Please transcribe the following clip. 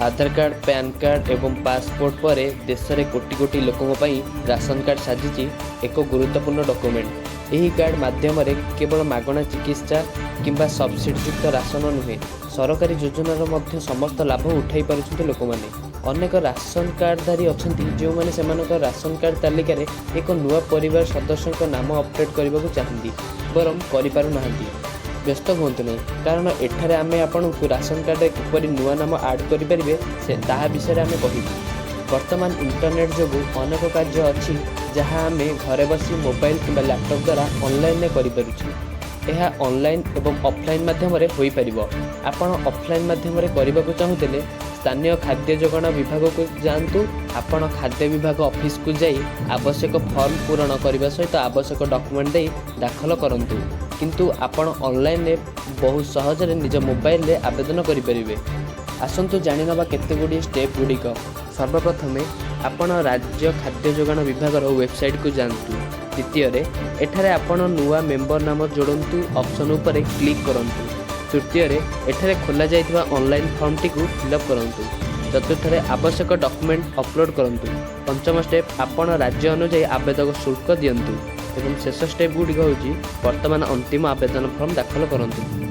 आधार card, pan card एवं passport पर देश में कोटी कोटी लोकों राशन कार्ड साजिश एक गुरुत्वपूर्ण डॉक्यूमेंट। यही कार्ड माध्यम केवल मागणा चिकित्सा किंबा सब्सिडीयुक्त राशन नुहे सरकारी योजनार समस्त लाभ उठाई पारुछन्ति लोक माने। अनेक राशन कार्डधारी अच्छा जो मैंने से राशन कार्ड तालिकार एक नुआ परिवार सदस्य नाम अपडेट करने को चाहती बरम कर व्यस्त हूँ नहीं, कारण एठारे आमे आपन को राशन कार्ड किपरि नुआ नाम ऐड करें से ताहा विषय आमे कहिबु। वर्तमान इंटरनेट जो अनेक कार्य अच्छी जहाँ आमे घरे बसी मोबाइल किंबा लैपटॉप द्वारा ऑनलाइन करें। यह ऑनलाइन एवं ऑफलाइन माध्यम होई परिबो। आपण ऑफलाइन माध्यम करने को चाहूले स्थानीय खाद्य जोगाण विभाग को जातु। आपण खाद्य विभाग ऑफिस को जाई आवश्यक फॉर्म पूरण करने सहित आवश्यक डॉक्यूमेंट दे दाखल करंतु, किंतु आपण ऑनलाइन बहुत सहजरे निज मोबाइल रे आवेदन करें। आसतु जाणीनवा केते गुडी स्टेप गुड़िक। सर्वप्रथम आपण राज्य खाद्य जोगाण विभाग वेबसाइट को जातु। द्वितीय एठारे आपण नुआ मेंबर नाम जोड़ंतु, ऑप्शन उपरे क्लिक करंतु। तृतीय एठारे खोला जाइथिबा ऑनलाइन फॉर्म टी को फिलअप करंतु। चतुर्थ आवश्यक डॉक्यूमेंट अपलोड करंतु। पंचम स्टेप आपण राज्य अनुसार आवेदन शुल्क दियंतु एवं शेष स्टेप गुड़िक होची वर्तमान अंतिम आवेदन फॉर्म दाखल करंतु।